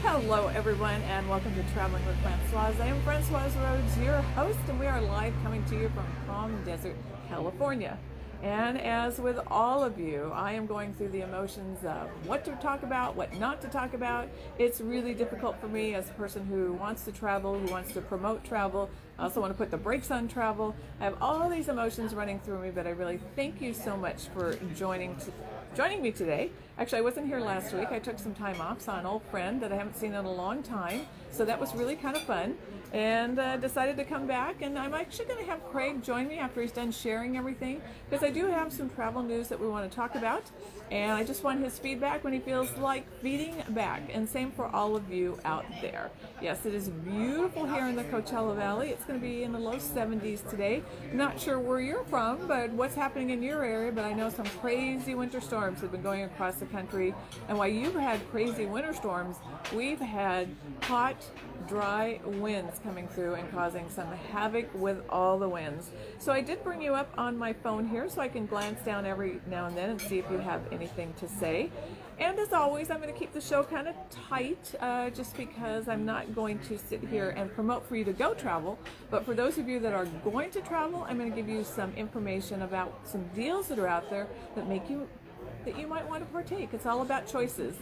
Hello everyone and welcome to Traveling with Francoise. I am Francoise Rhodes, your host, and we are live coming to you from Palm Desert, California. And as with all of you, I am going through the emotions of what to talk about, what not to talk about. It's really difficult for me as a person who wants to travel, who wants to promote travel. I also want to put the brakes on travel. I have all these emotions running through me, but I really thank you so much for joining me today. Actually, I wasn't here last week. I took some time off, saw an old friend that I haven't seen in a long time, so that was really kind of fun, and decided to come back. And I'm actually going to have Craig join me after he's done sharing everything, because I do have some travel news that we want to talk about, and I just want his feedback when he feels like feeding back, and same for all of you out there. Yes, it is beautiful here in the Coachella Valley. It's going to be in the low 70s today. I'm not sure where you're from, but what's happening in your area, but I know some crazy winter storms have been going across the country, and while you've had crazy winter storms, we've had hot, dry winds coming through and causing some havoc with all the winds. So I did bring you up on my phone here so I can glance down every now and then and see if you have anything to say. And as always, I'm going to keep the show kind of tight just because I'm not going to sit here and promote for you to go travel. But for those of you that are going to travel, I'm going to give you some information about some deals that are out there that you might want to partake. It's all about choices.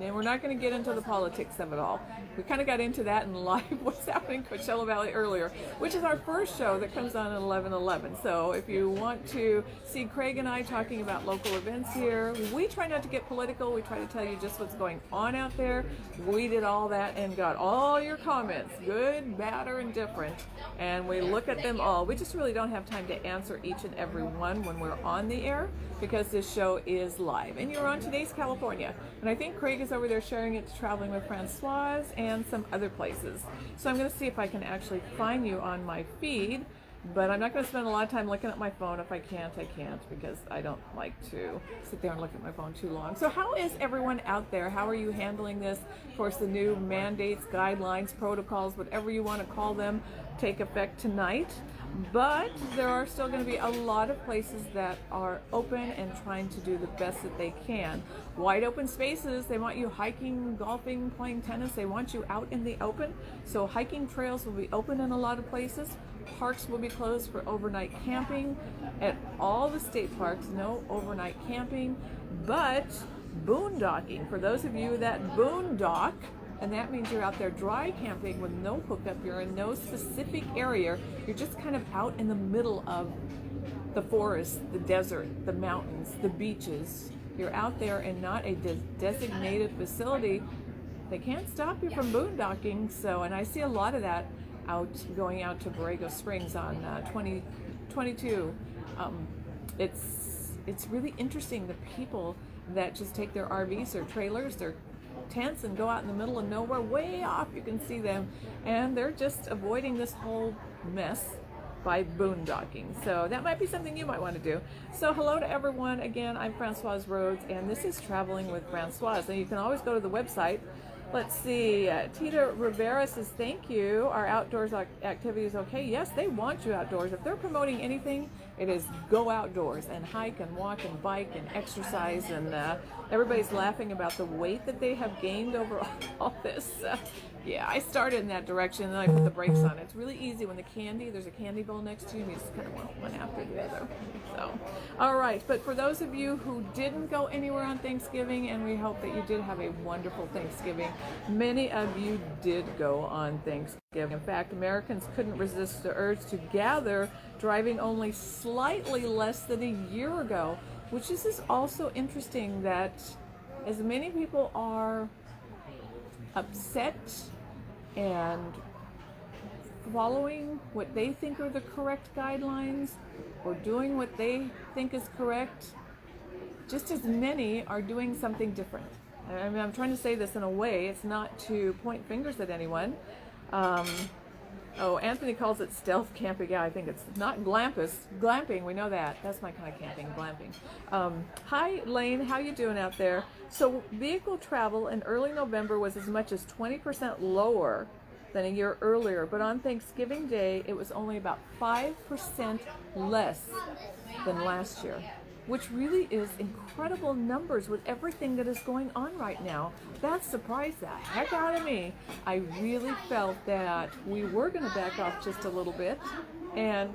We're not going to get into the politics of it all. We kind of got into that in live what's happening in Coachella Valley earlier, which is our first show that comes on at 11:11. So if you want to see Craig and I talking about local events here, we try not to get political. We try to tell you just what's going on out there. We did all that and got all your comments, good, bad, or indifferent, and we look at them all. We just really don't have time to answer each and every one when we're on the air, because this show is live. And you're on Today's California. And I think Craig is over there sharing it to Traveling with Francoise and some other places. So I'm going to see if I can actually find you on my feed, but I'm not going to spend a lot of time looking at my phone. If I can't, I can't, because I don't like to sit there and look at my phone too long. So how is everyone out there? How are you handling this? Of course, the new mandates, guidelines, protocols, whatever you want to call them, take effect tonight. But there are still going to be a lot of places that are open and trying to do the best that they can. Wide open spaces, they want you hiking, golfing, playing tennis. They want you out in the open. So hiking trails will be open in a lot of places. Parks will be closed for overnight camping. At all the state parks, no overnight camping. But boondocking, for those of you that boondock, and that means you're out there dry camping with no hookup, you're in no specific area, you're just kind of out in the middle of the forest, the desert, the mountains, the beaches. You're out there in not a designated facility. They can't stop you from boondocking. So, and I see a lot of that going out to Borrego Springs on 2022. It's really interesting, the people that just take their RVs or trailers, their tents, and go out in the middle of nowhere, way off you can see them, and they're just avoiding this whole mess by boondocking. So that might be something you might want to do. So hello to everyone. Again, I'm Francoise Rhodes, and this is Traveling with Francoise. And you can always go to the website. Let's see, Tita Rivera says, thank you. Our outdoors activity is okay. Yes, they want you outdoors. If they're promoting anything, it is go outdoors and hike and walk and bike and exercise. And everybody's laughing about the weight that they have gained over all this. Yeah, I started in that direction, and then I put the brakes on. It's really easy when there's a candy bowl next to you, and you just kind of want one after the other. So, all right. But for those of you who didn't go anywhere on Thanksgiving, and we hope that you did have a wonderful Thanksgiving, many of you did go on Thanksgiving. In fact, Americans couldn't resist the urge to gather, driving only slightly less than a year ago, which is also interesting that as many people are upset and following what they think are the correct guidelines or doing what they think is correct, just as many are doing something different. I mean, I'm trying to say this in a way, it's not to point fingers at anyone. Anthony calls it stealth camping. Yeah, I think it's not glamping, we know that. That's my kind of camping, glamping. Hi, Lane, how you doing out there? So vehicle travel in early November was as much as 20% lower than a year earlier, but on Thanksgiving Day, it was only about 5% less than last year. which really is incredible numbers with everything that is going on right now. That surprised the heck out of me. I really felt that we were going to back off just a little bit. And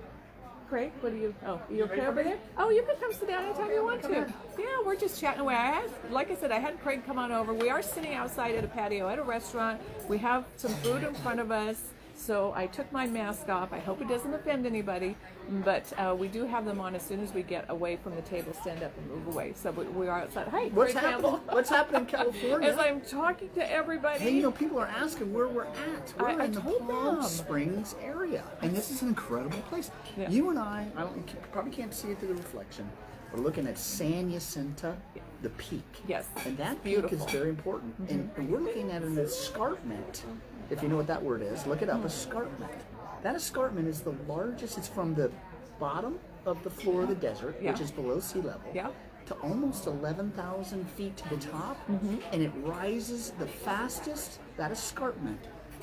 Craig, what are you? Oh, you okay over there? Oh, you can come sit down anytime you want to. Yeah, we're just chatting away. Like I said, I had Craig come on over. We are sitting outside at a patio at a restaurant. We have some food in front of us. So I took my mask off. I hope it doesn't offend anybody, but we do have them on as soon as we get away from the table, stand up and move away. So we are outside. Hi, What's Craig happening? Campbell. What's happening in California? As I'm talking to everybody. Hey, people are asking where we're at. We're in the Palm Springs area, and this is an incredible place. Yeah. You and I probably can't see it through the reflection. We're looking at San Jacinto, the peak. Yes. And that beautiful. peak is very important. And we're looking at an escarpment. If you know what that word is, look it up, escarpment. That escarpment is the largest. It's from the bottom of the floor of the desert, which is below sea level, to almost 11,000 feet to the top, and it rises the fastest. That escarpment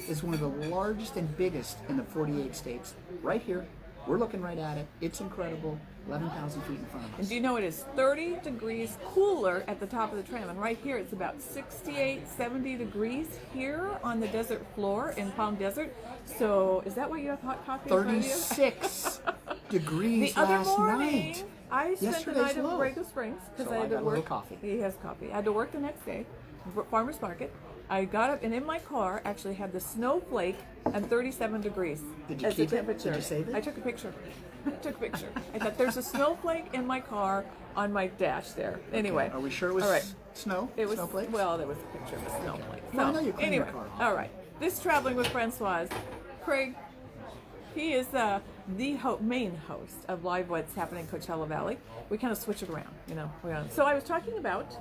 is one of the largest and biggest in the 48 states. Right here, we're looking right at it. It's incredible. 11,000 feet in front of us. And do you know it is 30 degrees cooler at the top of the tram? And right here it's about 68, 70 degrees here on the desert floor in Palm Desert. So is that why you have hot coffee? 36 degrees the other last morning, night. I spent Yesterday's the night in low. Borrego Springs because So I had to got a work. little coffee. He has coffee. I had to work the next day, farmer's market. I got up and in my car actually had the snowflake and 37 degrees Did you as the keep it? temperature. Did you save it? I took a picture. I took a picture. I thought there's a snowflake in my car on my dash there. Anyway. Okay. Are we sure it was all right. snow? It was, Snowflakes? well, there was a picture of a snowflake. Well, I So, know you cleaned anyway, your car off. all right. This Traveling with Francoise. Craig, he is the main host of Live What's Happening in Coachella Valley. We kind of switch it around, you know. So I was talking about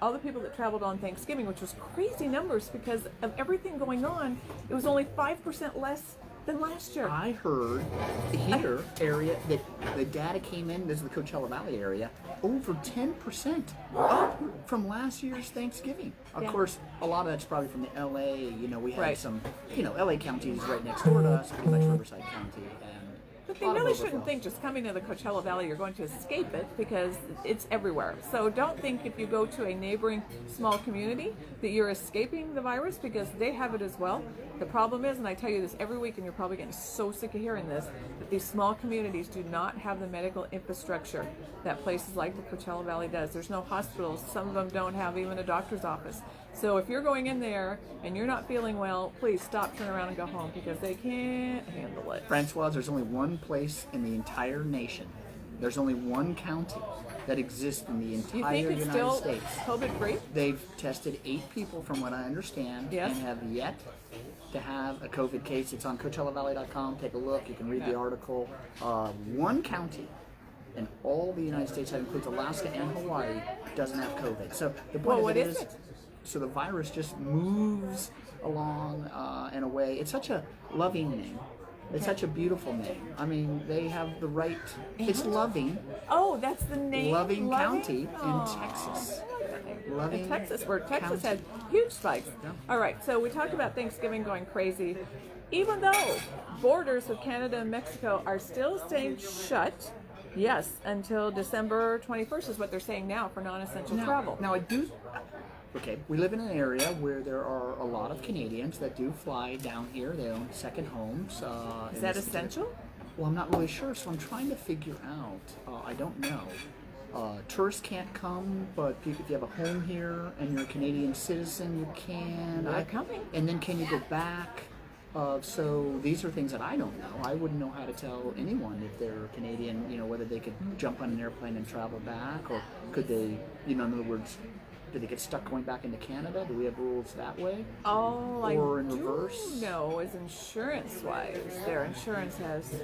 all the people that traveled on Thanksgiving, which was crazy numbers because of everything going on. It was only 5% less than last year. I heard here area that the data came in, this is the Coachella Valley area, over 10% up from last year's Thanksgiving. Of course, a lot of that's probably from the LA, you know, we had some, you know, LA County is right next door to us, pretty much Riverside County, and But they really shouldn't think just coming to the Coachella Valley you're going to escape it because it's everywhere. So don't think if you go to a neighboring small community that you're escaping the virus because they have it as well. The problem is, and I tell you this every week and you're probably getting so sick of hearing this, that these small communities do not have the medical infrastructure that places like the Coachella Valley does. There's no hospitals. Some of them don't have even a doctor's office. So if you're going in there and you're not feeling well, please stop, turn around and go home because they can't handle it. Francoise, there's only one place in the entire nation. There's only one county that exists in the entire you think it's United still States. COVID-free? They've tested 8 people from what I understand and have yet to have a COVID case. It's on CoachellaValley.com. Take a look. You can read the article. One county in all the United States, that includes Alaska and Hawaii, doesn't have COVID. So the point of what it is is, it? so the virus just moves along in a way. It's such a loving name. It's such a beautiful name. I mean, they have the right. It's Loving. Oh, that's the name. Loving County Aw. in Texas. Loving In Texas, where Texas County. had huge spikes. Yeah. All right, so we talked about Thanksgiving going crazy. Even though borders with Canada and Mexico are still staying shut, yes, until December 21st is what they're saying now for non-essential travel. Now I do. Okay, we live in an area where there are a lot of Canadians that do fly down here. They own second homes. Is that essential? Well, I'm not really sure, so I'm trying to figure out. I don't know. Tourists can't come, but if you have a home here and you're a Canadian citizen, you can. They're coming. And then can you go back? So these are things that I don't know. I wouldn't know how to tell anyone if they're Canadian, you know, whether they could jump on an airplane and travel back, or could they, you know, in other words, do they get stuck going back into Canada? Do we have rules that way? All Or I in do reverse? know is insurance-wise, their insurance has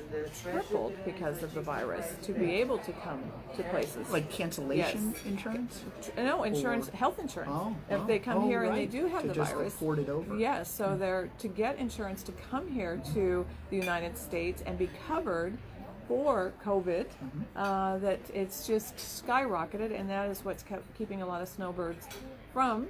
tripled because of the virus to be able to come to places. Like cancellation insurance? No, insurance, health insurance. Oh, if they come here and they do have to the just virus. afford it over. Yes, so they're to get insurance to come here to the United States and be covered for COVID, that it's just skyrocketed, and that is what's keeping a lot of snowbirds from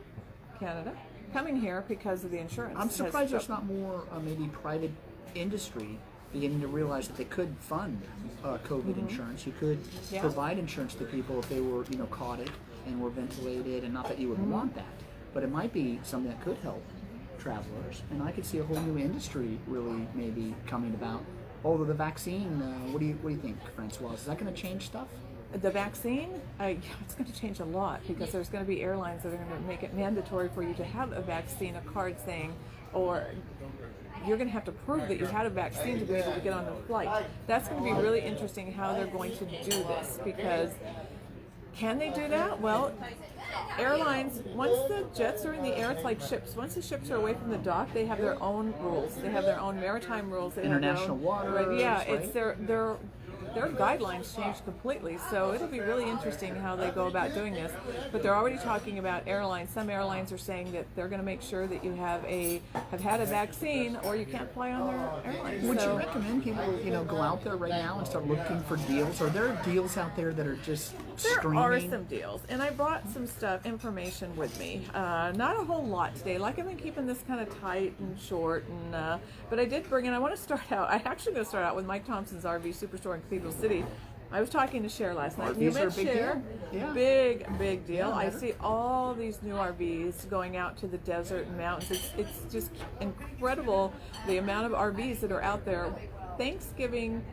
Canada coming here because of the insurance. I'm surprised there's not more maybe private industry beginning to realize that they could fund COVID insurance. You could provide insurance to people if they were, caught it and were ventilated, and not that you would want that, but it might be something that could help travelers. And I could see a whole new industry really maybe coming about. Although the vaccine, what do you think, Francoise? Is that going to change stuff? The vaccine, it's going to change a lot, because there's going to be airlines that are going to make it mandatory for you to have a vaccine, a card saying, or you're going to have to prove that you had a vaccine to be able to get on the flight. That's going to be really interesting how they're going to do this, because can they do that? Well, airlines, once the jets are in the air, it's like ships. Once the ships are away from the dock, they have their own rules. They have their own maritime rules. They International have waters, right? Yeah, right? It's their guidelines changed completely, so it'll be really interesting how they go about doing this. But they're already talking about airlines. Some airlines are saying that they're going to make sure that you have had a vaccine, or you can't fly on their airlines. Would you recommend people, go out there right now and start looking for deals? Are there deals out there that are just streaming? There are some deals, and I brought some information with me. Not a whole lot today. Like, I've been keeping this kind of tight and short, and but I did bring in. I want to start out. I'm actually going to start out with Mike Thompson's RV Superstore in Cathedral City. I was talking to Cher last night. RVs are a big deal. Yeah. Big deal. Yeah, I see all these new RVs going out to the desert and mountains. It's just incredible the amount of RVs that are out there. Thanksgiving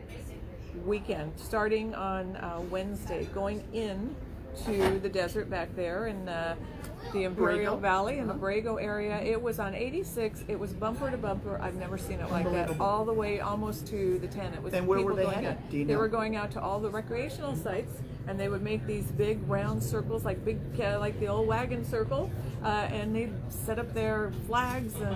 weekend, starting on Wednesday, going in to the desert back there in the Imperial Valley in the Borrego area. It was on 86. It was bumper to bumper. I've never seen it like that. All the way almost to the 10. It was. And where were they going headed? out. Do you know? They were going out to all the recreational sites, and they would make these big round circles, like like the old wagon circle, and they'd set up their flags. And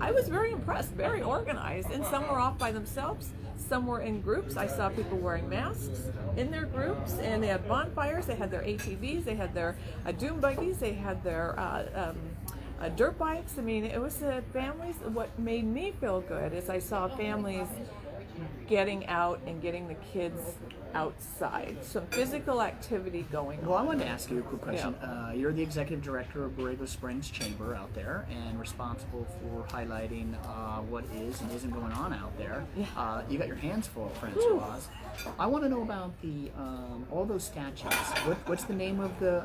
I was very impressed, very organized. And some were off by themselves. Some were in groups. I saw people wearing masks in their groups, and they had bonfires. They had their ATVs. They had their doom buggies. They had their dirt bikes. I mean, it was families. What made me feel good is I saw families getting out and getting the kids outside. Some physical activity going on. Well, I wanted to ask you a quick question. Yeah. You're the executive director of Borrego Springs Chamber out there, and responsible for highlighting what is and isn't going on out there. Yeah. You got your hands full, Francoise. I want to know about the all those statues. What's the name of the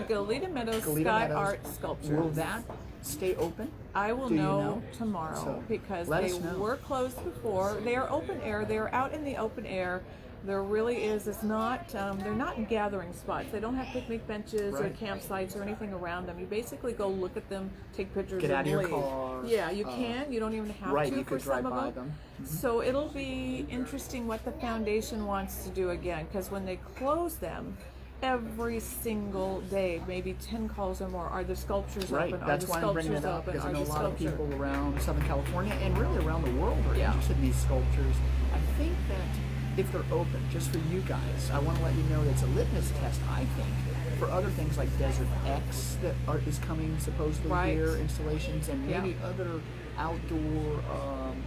Goleta Meadows Sky Art Sculpture. Will that stay open? I will know tomorrow, because they were closed before. They are open air. They are out in the open air. There really is. It's not. They're not gathering spots. They don't have picnic benches or campsites or anything around them. You basically go look at them, take pictures, get out and of leave. your car. Yeah, you can. You don't even have to you for could drive some by of them. Mm-hmm. So it'll be interesting what the foundation wants to do again, because when they close them, every single day, maybe 10 calls or more, are the sculptures open? That's why I'm bringing it up, because I know a lot of people around Southern California and really around the world are interested in these sculptures. I think that if they're open, just for you guys, I want to let you know that it's a litmus test, I think, for other things like Desert X that is coming supposedly here, installations, and maybe other outdoor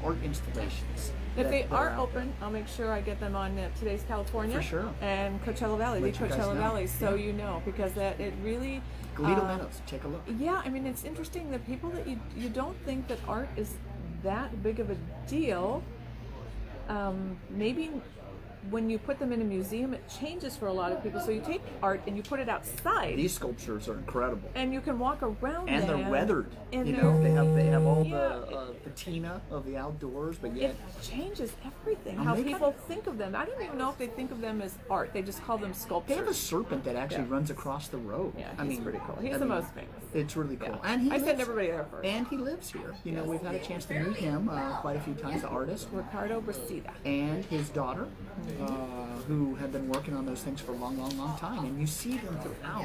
art installations. If they are open, I'll make sure I get them on Today's California. For sure. And Coachella Valley, the Coachella Valley, so you know, because that it really... Goleta Meadows, take a look. Yeah, I mean, it's interesting, the people that you don't think that art is that big of a deal, maybe when you put them in a museum, it changes for a lot of people. So you take art and you put it outside. These sculptures are incredible, and you can walk around. And they're weathered. And they have all the patina of the outdoors, but yet it changes everything. How people think of them. I don't even know if they think of them as art. They just call them sculptures. They have a serpent that actually runs across the road. Yeah, he's pretty cool. He's the most famous. It's really cool. Yeah. And I send everybody there first. And he lives here. You know, we've had a chance to meet him quite a few times. The artist Ricardo Brasida and his daughter, who have been working on those things for a long time, and you see them throughout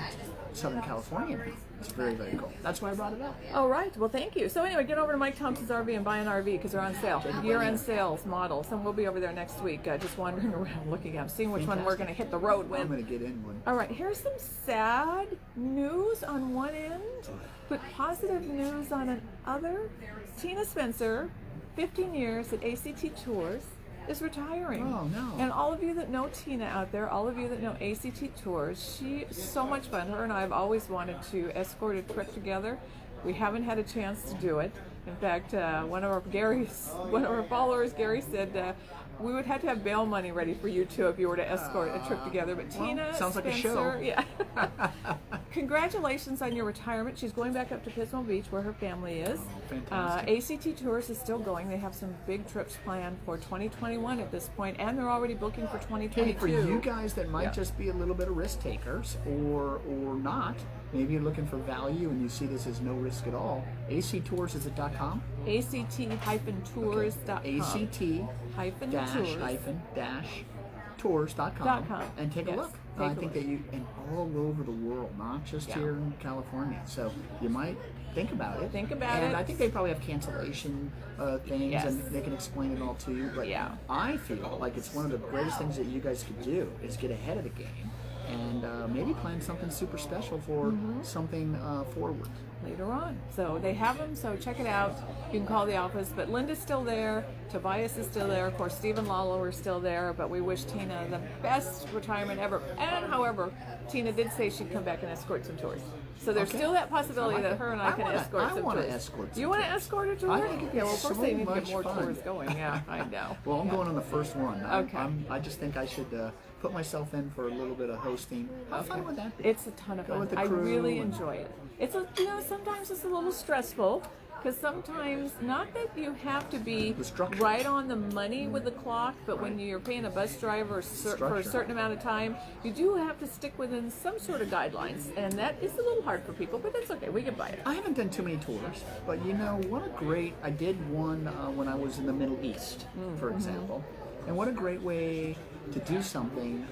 Southern California now. It's very, very cool. That's why I brought it up. All right. Well, thank you. So anyway, get over to Mike Thompson's RV and buy an RV, because they're on sale. Year-end sales models. And we'll be over there next week, just wandering around looking at them, seeing which one we're going to hit the road with. I'm going to get in one. All right. Here's some sad news on one end, but positive news on another. Tina Spencer, 15 years at ACT Tours, is retiring. Oh, no. And all of you that know Tina out there, all of you that know ACT Tours, she is so much fun. Her and I have always wanted to escort a trip together. We haven't had a chance to do it. In fact, one of our followers, Gary, said we would have to have bail money ready for you two if you were to escort a trip together. But Tina, sounds like a Spencer, show. Yeah. Congratulations on your retirement. She's going back up to Pismo Beach where her family is. Fantastic. ACT Tours is still going. They have some big trips planned for 2021 at this point, and they're already booking for 2022. Hey, for you guys that might just be a little bit of risk takers or not, maybe you're looking for value and you see this as no risk at all. ACTours is it .com? ACT-tours.com. ACT-tours.com and take a look. I think look. that you, and all over the world, not just here in California. So you might think about it. And I think they probably have cancellation things, and they can explain it all to you. But I feel like it's one of the greatest things that you guys could do is get ahead of the game and maybe plan something super special for something forward. Later on. So they have them, so check it out. You can call the office, but Linda's still there, Tobias is still there, of course Steve and Lalo are still there, but we wish Tina the best retirement ever. And however, Tina did say she'd come back and escort some tours. So there's still that possibility that her and I can escort some tours. I want to escort some You want to escort a tour? I think well, first so they need to get much more fun. tours going. Yeah, I know. Well, I'm going on the first one. Okay. I just think I should put myself in for a little bit of hosting. How fun would that be? It's a ton of Go fun. with the I crew really and- enjoy it. It's sometimes it's a little stressful because sometimes not that you have to be structure. right on the money with the clock, but when you're paying a bus driver for a certain amount of time, you do have to stick within some sort of guidelines, and that is a little hard for people, but that's okay. We can buy it. I haven't done too many tours, but you know what a great, I did one when I was in the Middle East, for example, and what a great way to do something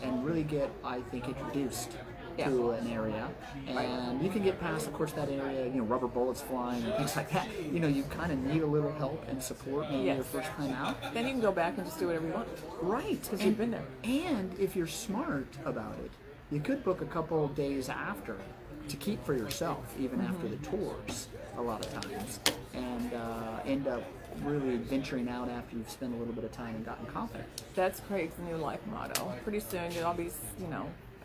and really get, I think, introduced to an area, and you can get past, of course, that area, rubber bullets flying and things like that. You kind of need a little help and support maybe your first time out. Then you can go back and just do whatever you want. Right. Because you've been there. And if you're smart about it, you could book a couple days after to keep for yourself, even after the tours, a lot of times, and end up really venturing out after you've spent a little bit of time and gotten confident. That's Craig's new life motto. Pretty soon you'll all be,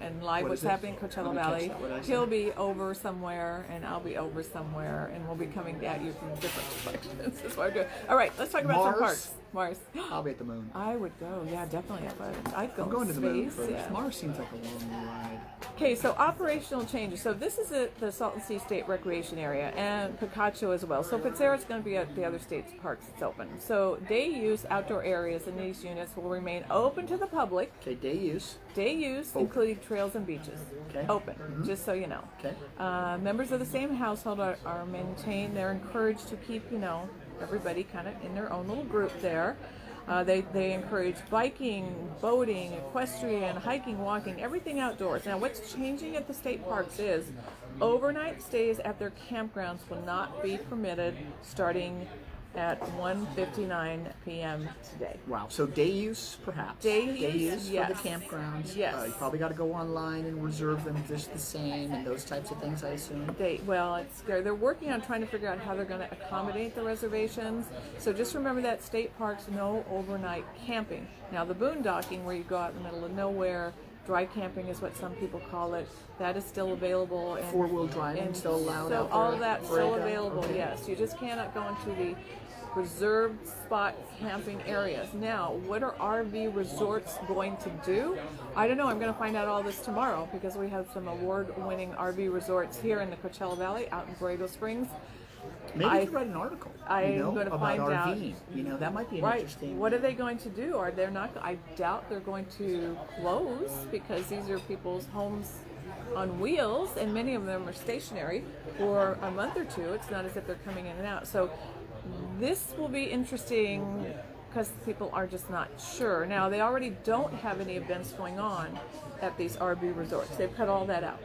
and live what's happening in Coachella Valley. He'll be over somewhere, and I'll be over somewhere, and we'll be coming at you from different directions. That's what I'm doing. All right, let's talk about some parks. Mars. I'll be at the moon. I would go. Yeah, definitely. I'd go. I'm going to the moon first. Yeah. Mars seems like a long ride. Okay, so operational changes. So this is the Salton Sea State Recreation Area, and Picacho as well. So Pizarro's going to be at the other states' parks that's open. So day use outdoor areas in these units will remain open to the public. Okay, day use. Day use, including trails and beaches. Okay. Open, just so you know. Okay. Members of the same household are maintained. They're encouraged to keep, everybody kind of in their own little group there. They encourage biking, boating, equestrian, hiking, walking, everything outdoors. Now, what's changing at the state parks is overnight stays at their campgrounds will not be permitted starting at 1:59 p.m. today. Wow. So day use, perhaps. Day use, yes. For the campgrounds. Yes. You probably got to go online and reserve them just the same and those types of things, I assume. They're working on trying to figure out how they're going to accommodate the reservations. So just remember that state parks, no overnight camping. Now the boondocking, where you go out in the middle of nowhere, dry camping is what some people call it. That is still available. And four-wheel driving still allowed so out there? all of that's still Breakout? available, Okay. yes. You just cannot go into the reserved spot camping areas. Now, what are RV resorts going to do? I don't know. I'm going to find out all this tomorrow because we have some award-winning RV resorts here in the Coachella Valley, out in Borrego Springs. Maybe you could write an article. I'm going to about find out. RVing. That might be an interesting. What are they going to do? Are they not? I doubt they're going to close because these are people's homes on wheels, and many of them are stationary for a month or two. It's not as if they're coming in and out. So this will be interesting because people are just not sure. Now, they already don't have any events going on at these RV resorts. They've cut all that out.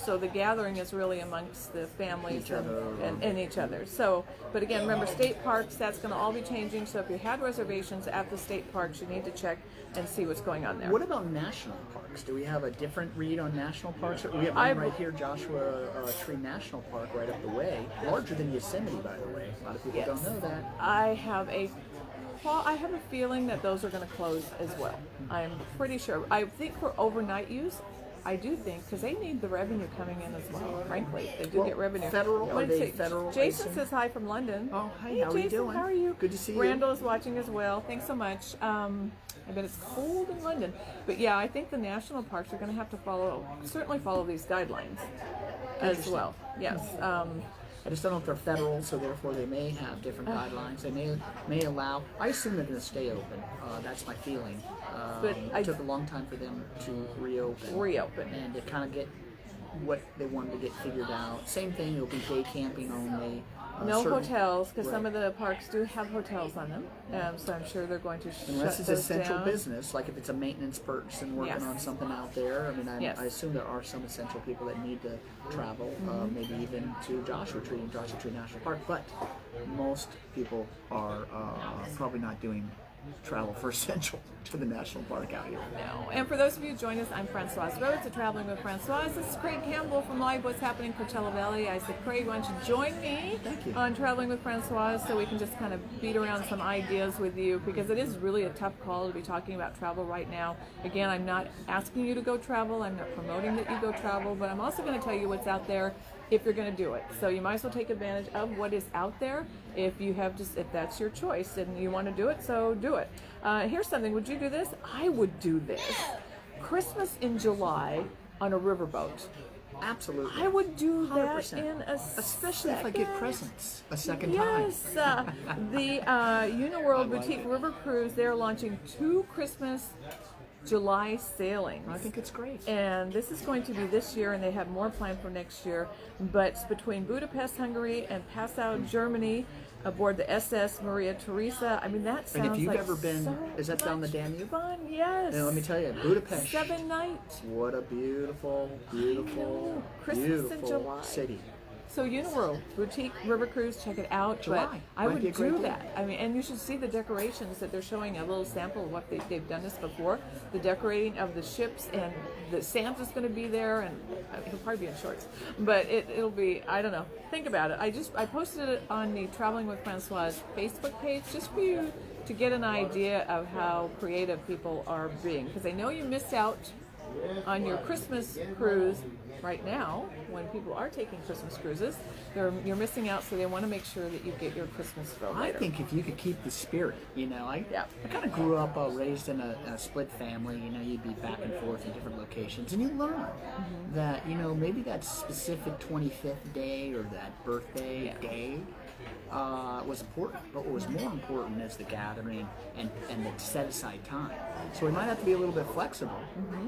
So the gathering is really amongst the families and each other. So, but again, remember, state parks, that's going to all be changing. So if you had reservations at the state parks, you need to check and see what's going on there. What about national parks? Do we have a different read on national parks? We have one right here, Joshua Tree National Park, right up the way. Larger than Yosemite, by the way. A lot of people don't know that. I have a feeling that those are going to close as well. I'm pretty sure. I think for overnight use, I do think, because they need the revenue coming in as well, frankly. They do get revenue. Federal? What Are did they say? federal? Jason says hi from London. Oh, hi, hey how are you Jason, doing? How are you? Good to see you. Randall is watching as well. Thanks so much. I bet it's cold in London. But yeah, I think the national parks are going to have to certainly follow these guidelines as well. Yes. I just don't know if they're federal, so therefore they may have different guidelines. They may allow. I assume they're going to stay open. That's my feeling. But it took a long time for them to reopen. And to kind of get what they wanted to get figured out. Same thing. It'll be day camping only. No hotels, because some of the parks do have hotels on them. So I'm sure they're going to unless it's those essential down. business, like if it's a maintenance person working on something out there. I mean, I assume there are some essential people that need to travel, maybe even to Joshua Tree National Park. But most people are probably not doing travel for essential to the national park out here. No. And for those of you who join us, I'm Francoise Rhodes of Traveling with Francoise. This is Craig Campbell from Live What's Happening Coachella Valley. I said, Craig, why don't you join me on Traveling with Francoise so we can just kind of beat around some ideas with you, because it is really a tough call to be talking about travel right now. Again, I'm not asking you to go travel. I'm not promoting that you go travel, but I'm also going to tell you what's out there if you're going to do it. So you might as well take advantage of what is out there if that's your choice and you want to do it, so do it. Here's something. Would you do this? I would do this. Christmas in July on a riverboat. Absolutely. I would do that 100%. in a especially second. if I get presents a second yes. time. The Uniworld Boutique River Cruise, they're launching 2 Christmas July sailings. I think it's great. And this is going to be this year, and they have more planned for next year. But it's between Budapest, Hungary, and Passau, Germany, aboard the SS Maria Theresa. I mean, that sounds And if you've like ever been, so is that down the Danube? Fun, yes. And let me tell you, Budapest. 7 nights. What a beautiful, beautiful, Christmas in beautiful July. city. So Uniworld Boutique River Cruise, check it out. July. But I Might be a would great do deal. that. I mean, and you should see the decorations that they're showing, a little sample of what they've done this before. The decorating of the ships, and the Santa's going to be there, and he'll probably be in shorts. But it'll be, I don't know. Think about it. I posted it on the Traveling with Francoise Facebook page just for you to get an idea of how creative people are being, because I know you missed out on your Christmas cruise right now when people are taking Christmas cruises. You're missing out, so they want to make sure that you get your Christmas fill later. I think if you could keep the spirit, I kind of grew up raised in a split family. You'd be back and forth in different locations, and you learn that maybe that specific 25th day or that birthday day was important, but what was more important is the gathering and the set aside time. So we might have to be a little bit flexible,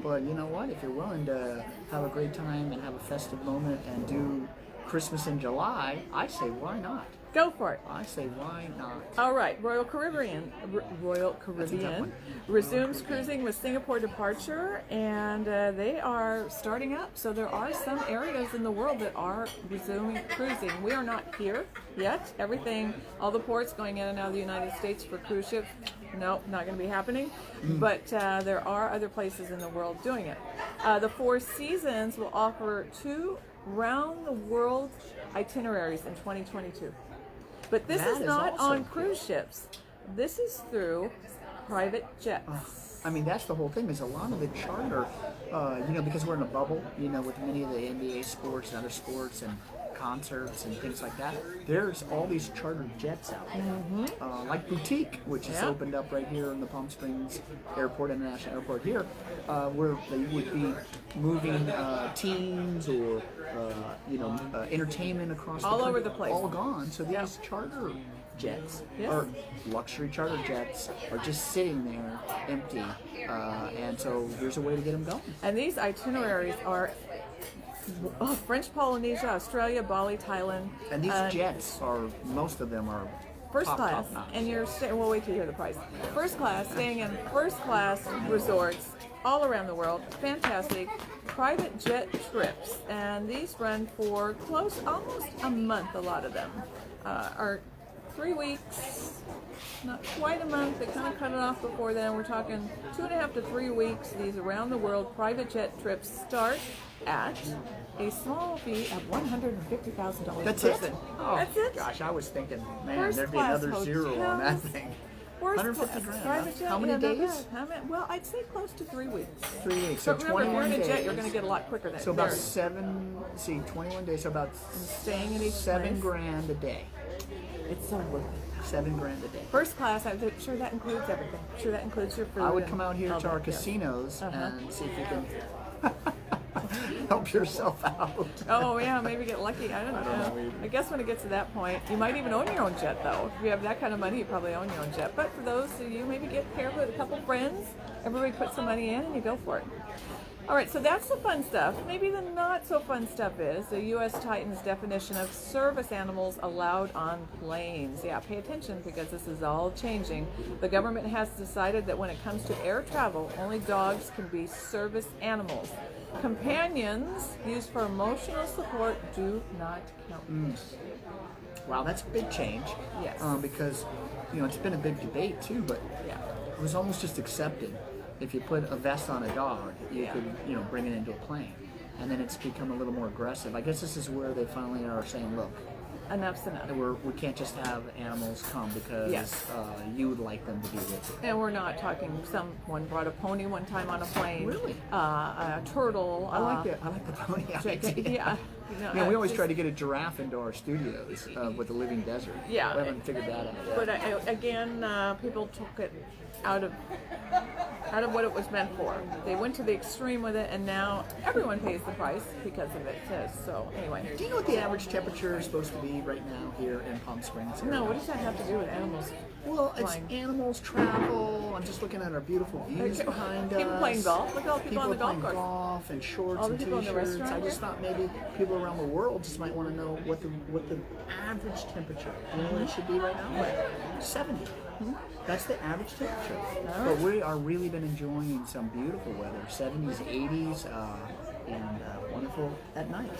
but you know what? If you're willing to have a great time and have a festive moment and do Christmas in July, I say why not? Go for it. I say why not? All right, Royal Caribbean resumes cruising with Singapore departure, and they are starting up. So there are some areas in the world that are resuming cruising. We are not here yet. All the ports going in and out of the United States for cruise ships, no, not going to be happening. But there are other places in the world doing it. The Four Seasons will offer 2 round-the-world itineraries in 2022. But this is not on cruise ships. This is through private jets. I mean, that's the whole thing. Is a lot of the charter, because we're in a bubble, with many of the NBA sports and other sports and concerts and things like that. There's all these chartered jets out there, like Boutique, which is opened up right here in the Palm Springs International Airport here, where they would be moving teams or entertainment across all the over the place, all gone. So these charter jets or luxury charter jets are just sitting there empty, and so there's a way to get them going. And these itineraries are French Polynesia, Australia, Bali, Thailand. And these jets most of them are first top class, notch. and you're we'll wait till you hear the price. First class, staying in first class resorts all around the world. Fantastic private jet trips, and these run for almost a month. A lot of them are 3 weeks, not quite a month. They kind of cut it off before then. We're talking 2.5 to 3 weeks. These around the world private jet trips start at a small fee of $150,000 That's per it? person. Oh, That's it. Gosh, I was thinking, man, First there'd be class another zero on that hotels. thing. Worst 150 grand. private Huh? jet, How many yeah, not days? bad. Well, I'd say close to 3 weeks. 3 weeks. So But remember, if 21 you're in a days. jet, you're going to get a lot quicker than So about there. 21 days. So about Staying in each $7 place. grand a day. It's so worth it. $7 grand a day. First class, I'm sure that includes everything. I'm sure that includes your food. I would and come out here all to our that, yes. casinos Uh-huh. and see if you can help yourself out. Oh yeah, maybe get lucky. I don't know. know. I guess when it gets to that point, you might even own your own jet though. If you have that kind of money, you probably own your own jet. But for those of you, maybe get paired with a couple friends. Everybody put some money in and you go for it. All right, so that's the fun stuff. Maybe the not so fun stuff is the U.S. Titan's definition of service animals allowed on planes. Yeah, pay attention because this is all changing. The government has decided that when it comes to air travel, only dogs can be service animals. Companions used for emotional support do not count. Wow, that's a big change. Yes. Because, it's been a big debate too, but Yeah. it was almost just accepted. If you put a vest on a dog, you Yeah. could, bring it into a plane. And then it's become a little more aggressive. I guess this is where they finally are saying, look, Enough's enough. we can't just have animals come because Yes. you would like them to be with you. And we're not talking, someone brought a pony one time on a plane. Really? A turtle. I like the pony idea. Yeah. We always try to get a giraffe into our studios with the living desert. Yeah. We haven't figured that out yet. But again, people took it out of what it was meant for. They went to the extreme with it, and now everyone pays the price because of it. So anyway. Do you know what the average temperature is supposed to be right now here in Palm Springs? No, what does that have to do with animals? Well, it's flying? animals, travel. I'm just looking at our beautiful views Okay. behind us. People playing golf. Look at all the people on the are golf playing course. golf and shorts All the and people in the t-shirts. restaurant I just here? thought maybe people around the world just might want to know what the average temperature. You know what it should be right now? What? 70. That's the average temperature. But we are really been enjoying some beautiful weather, 70s, 80s, and wonderful at night.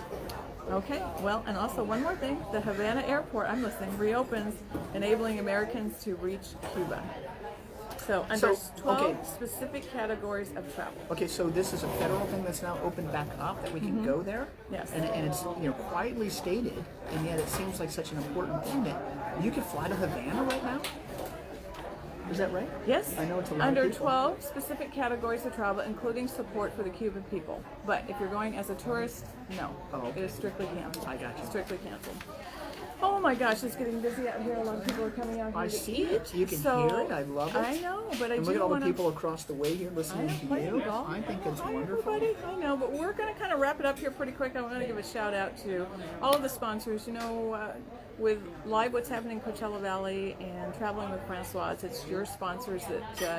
Okay, well, and also one more thing. The Havana airport, I'm listening, reopens, enabling Americans to reach Cuba. So under 12 okay. specific categories of travel. Okay, so this is a federal thing that's now opened back up that we can go there. Yes. And it's quietly stated, and yet it seems like such an important thing that you can fly to Havana right now. Is that right? Yes. I know it's a lot Under of people. 12 specific categories of travel, including support for the Cuban people. But if you're going as a tourist, no. Oh, okay. It is strictly canceled. I got you. Strictly canceled. Oh my gosh, it's getting busy out here. A lot of people are coming out here I to see eat. it. You can So, hear it. I love it. I know, but I And do look at all the want people across the way here listening to playing you. golf. I think it's Hi, wonderful. everybody. I know, but we're going to kind of wrap it up here pretty quick. I want to give a shout out to all of the sponsors. With Live What's Happening in Coachella Valley and Traveling with Francoise, it's your sponsors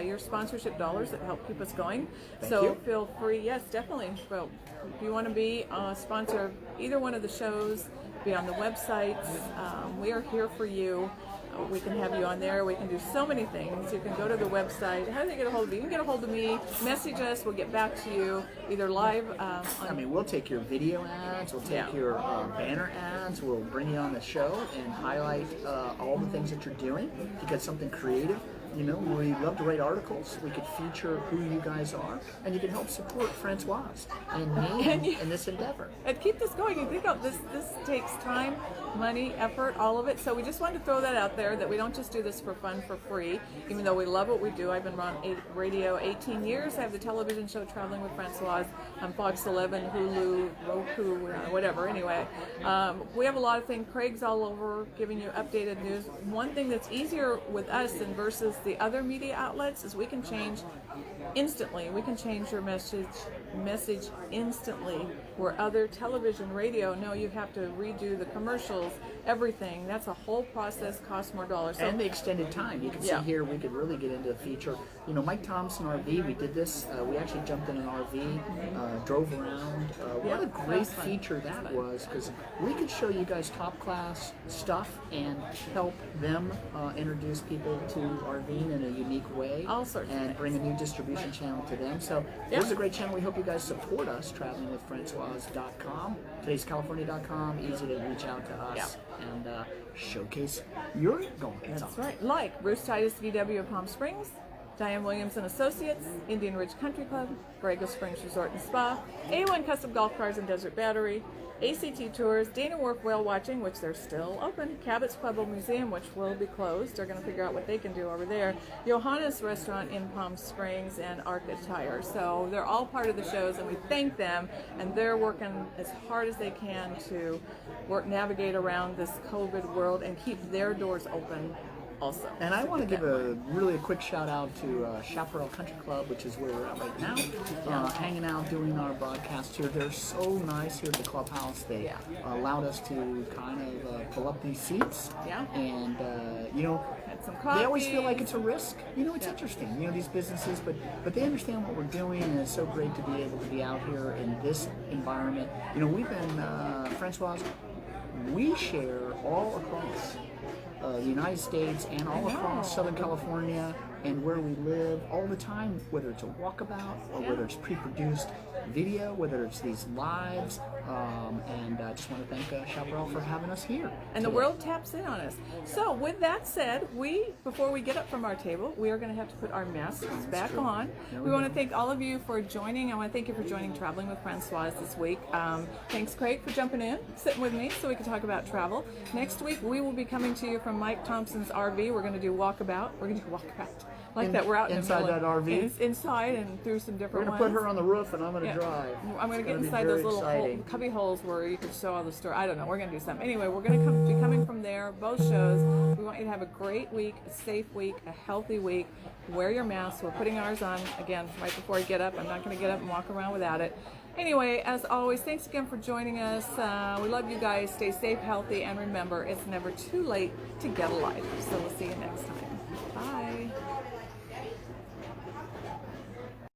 your sponsorship dollars that help keep us going. Thank So you. feel free, yes, definitely. Well, if you want to be a sponsor of either one of the shows, be on the websites. We are here for you. We can have you on there. We can do so many things. You can go to the website. How do they get a hold of you? You can get a hold of me. Message us. We'll get back to you either live. We'll take your video ads, we'll take your banner ads, we'll bring you on the show and highlight all the things that you're doing. If you got something creative, we love to write articles. We could feature who you guys are, and you can help support Francoise and me in this endeavor. And keep this going. You think of this takes time, money, effort, all of it. So we just wanted to throw that out there, that we don't just do this for fun, for free, even though we love what we do. I've been on radio 18 years. I have the television show Traveling with Francoise on Fox 11, Hulu, Roku, whatever. Anyway, we have a lot of things. Craig's all over giving you updated news. One thing that's easier with us than versus the other media outlets is we can change instantly. We can change your message instantly, where other television, radio, no, you have to redo the commercials, everything. That's a whole process, costs more dollars. So, And the extended time. You can see here we could really get into a feature. Mike Thompson RV, we did this. We actually jumped in an RV, drove around. What a great feature that was, because we could show you guys top class stuff and help them introduce people to RVing in a unique way. All sorts of and things. bring a new distribution channel to them. So this is a great channel. We hope you guys support us, travelingwithfrancoise.com, todayscalifornia.com. Easy to reach out to us and showcase your going. That's right. Like Bruce Titus VW of Palm Springs, Diane Williams and Associates, Indian Ridge Country Club, Borrego Springs Resort and Spa, A1 Custom Golf Cars and Desert Battery, ACT Tours, Dana Wharf Whale Watching, which they're still open, Cabot's Pueblo Museum, which will be closed. They're going to figure out what they can do over there, Johanna's Restaurant in Palm Springs, and Arc Attire. So they're all part of the shows, and we thank them, and they're working as hard as they can to navigate around this COVID world and keep their doors open also. And I want to give a quick shout out to Chaparral Country Club, which is where we're at right now, hanging out, doing our broadcast here. They're so nice here at the clubhouse. They allowed us to kind of pull up these seats. And, had some coffee. They always feel like it's a risk. It's interesting, these businesses, but they understand what we're doing, and it's so great to be able to be out here in this environment. We've been, Francoise, we share all across the United States and all across Southern California and where we live all the time, whether it's a walkabout or whether it's pre-produced video, whether it's these lives, and I just want to thank Chaparral for having us here. And the world taps in on us. So with that said, before we get up from our table, we are going to have to put our masks back on. We want to thank all of you for joining. I want to thank you for joining Traveling with Francoise this week. Thanks, Craig, for jumping in, sitting with me so we can talk about travel. Next week, we will be coming to you from Mike Thompson's RV. We're going to do walkabout. We're going to do walkabout. Like that, we're out inside that RV. Inside and through some different ones. We're going to put her on the roof, and I'm going to drive. I'm going to get inside those little cubby holes where you can show all the story. I don't know. We're going to do something. Anyway, we're going to be coming from there, both shows. We want you to have a great week, a safe week, a healthy week. Wear your mask. We're putting ours on, again, right before I get up. I'm not going to get up and walk around without it. Anyway, as always, thanks again for joining us. We love you guys. Stay safe, healthy, and remember, it's never too late to get a life. So we'll see you next time. Bye.